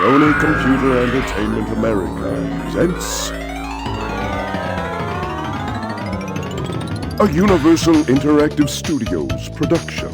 Sony Computer Entertainment America presents a Universal Interactive Studios production.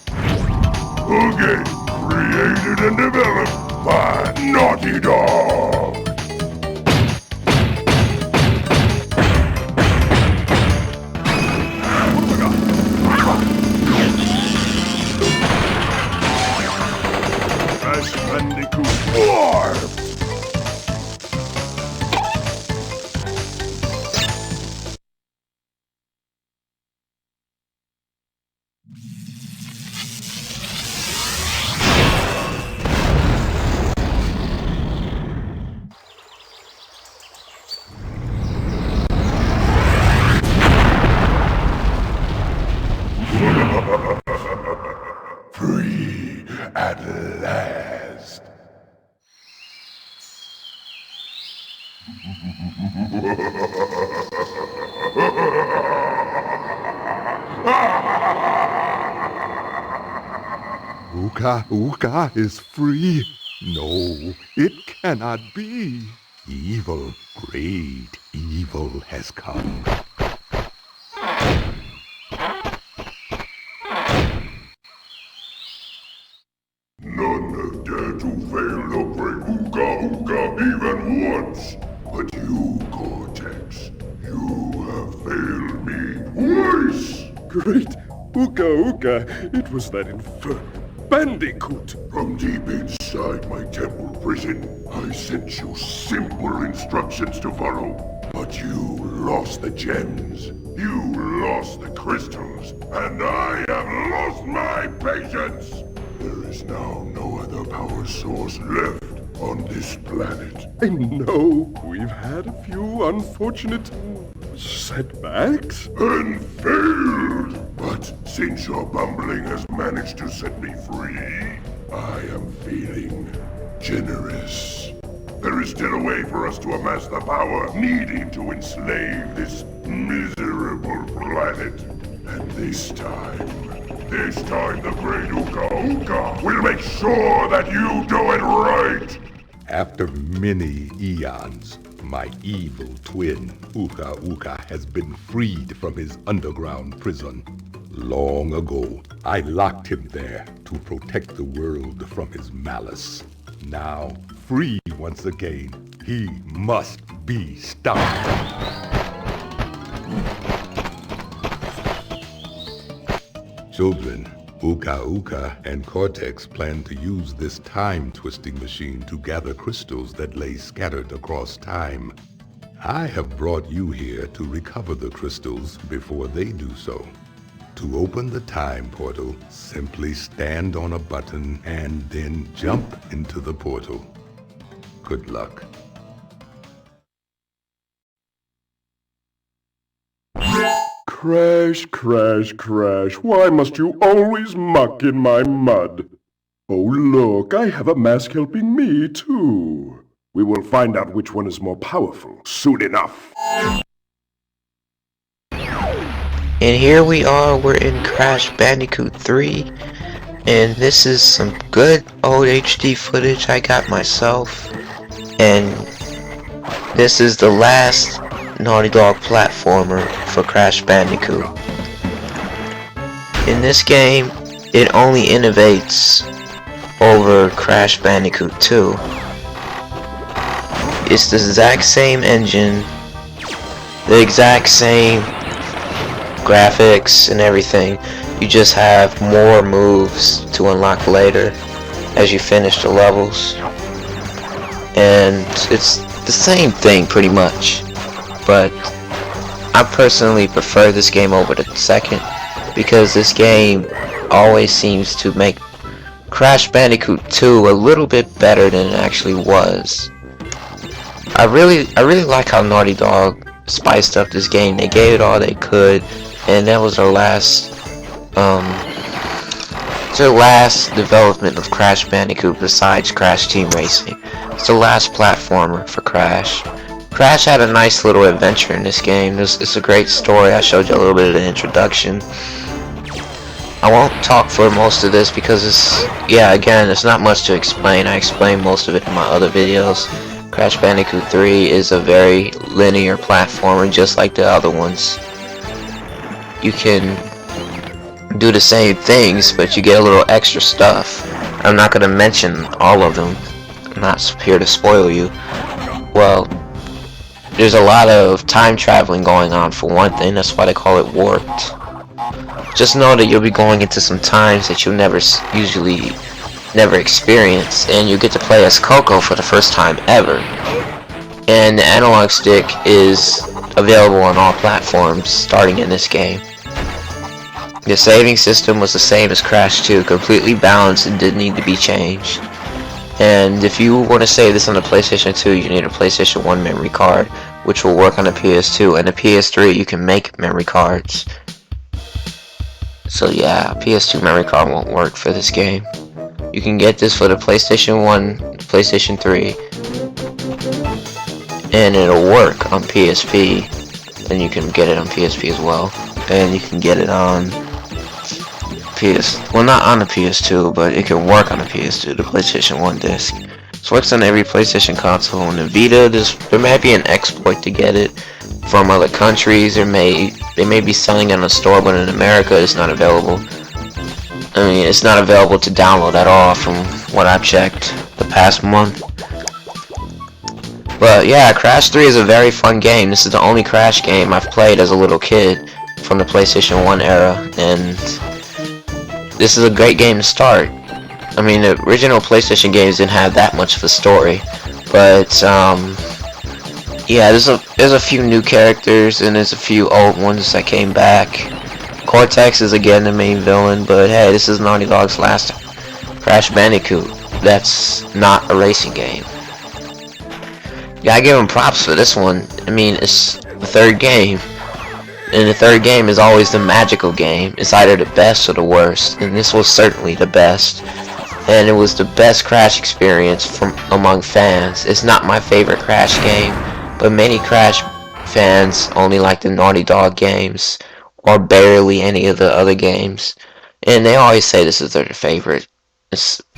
A game created and developed by Naughty Dog. Crash Bandicoot 4! Free at last. Uka is free. No, it cannot be. Evil, great evil has come. None dare to fail to break Uka even once. But you, Cortex, you have failed me twice. Great Uka, it was that infernal Bandicoot. From deep inside my temple prison, I sent you simple instructions to follow. But you lost the gems, you lost the crystals, and I have lost my patience. There is now no other power source left on this planet. I know we've had a few unfortunate setbacks. And failed! But since your bumbling has managed to set me free, I am feeling generous. There is still a way for us to amass the power needed to enslave this miserable planet. And this time the great Uka will make sure that you do it right! After many eons, my evil twin, Uka, has been freed from his underground prison. Long ago, I locked him there to protect the world from his malice. Now, free once again, he must be stopped. Children, Uka and Cortex plan to use this time-twisting machine to gather crystals that lay scattered across time. I have brought you here to recover the crystals before they do so. To open the time portal, simply stand on a button and then jump into the portal. Good luck. Crash, why must you always muck in my mud? Oh look, I have a mask helping me too. We will find out which one is more powerful soon enough. And here we are, we're in Crash Bandicoot 3, and this is some good old HD footage I got myself, and this is the last Naughty Dog platformer for Crash Bandicoot. In this game, it only innovates over Crash Bandicoot 2. It's the exact same engine, the exact same graphics and everything. You just have more moves to unlock later as you finish the levels, and it's the same thing pretty much. But I personally prefer this game over the second, because this game always seems to make Crash Bandicoot 2 a little bit better than it actually was. I really like how Naughty Dog spiced up this game. They gave it all they could, and that was their last development of Crash Bandicoot besides Crash Team Racing. It's the last platformer for Crash. Crash had a nice little adventure in this game. It's a great story. I showed you a little bit of the introduction. I won't talk for most of this because again, it's not much to explain. I explain most of it in my other videos. Crash Bandicoot 3 is a very linear platformer just like the other ones. You can do the same things, but you get a little extra stuff. I'm not going to mention all of them. I'm not here to spoil you. Well, there's a lot of time traveling going on for one thing. That's why they call it warped. Just know that you'll be going into some times that you'll usually never experience, and you get to play as Coco for the first time ever. And the analog stick is available on all platforms starting in this game. The saving system was the same as Crash 2, completely balanced and didn't need to be changed. And if you want to save this on the PlayStation 2, you need a PlayStation 1 memory card, which will work on the PS2, and the PS3 you can make memory cards. So yeah, PS2 memory card won't work for this game. You can get this for the PlayStation 1, PlayStation 3, and it'll work on PSP, and you can get it on PSP as well, and you can get it on not on the PS2, but it can work on the PS2, the PlayStation 1 disc. This works on every PlayStation console. On the Vita, there may be an exploit to get it from other countries. They may be selling it in a store, but in America it's not available. I mean, it's not available to download at all from what I've checked the past month. But yeah, Crash 3 is a very fun game. This is the only Crash game I've played as a little kid from the PlayStation 1 era, and this is a great game to start. I mean, the original PlayStation games didn't have that much of a story, but yeah, there's a few new characters and there's a few old ones that came back. Cortex is again the main villain, but hey, this is Naughty Dog's last Crash Bandicoot. That's not a racing game. Gotta give them props for this one. I mean, it's the third game, and the third game is always the magical game. It's either the best or the worst, and this was certainly the best. And it was the best Crash experience from among fans. It's not my favorite Crash game, but many Crash fans only like the Naughty Dog games, or barely any of the other games. And they always say this is their favorite.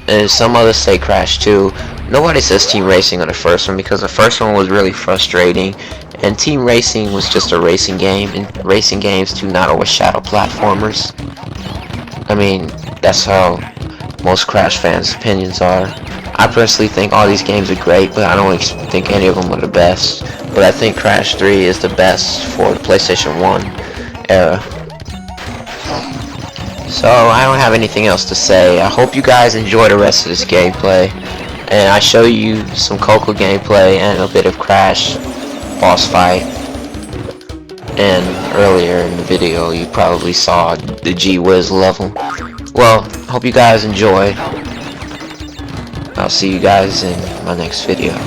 And some others say Crash 2. Nobody says Team Racing on the first one because the first one was really frustrating. And Team Racing was just a racing game, and racing games do not overshadow platformers. I mean, that's how most Crash fans' opinions are. I personally think all these games are great, but I don't think any of them are the best. But I think Crash 3 is the best for the PlayStation 1 era. So I don't have anything else to say. I hope you guys enjoy the rest of this gameplay, and I show you some Coco gameplay and a bit of Crash boss fight. And earlier in the video you probably saw the G-Wiz level. Well, hope you guys enjoy. I'll see you guys in my next video.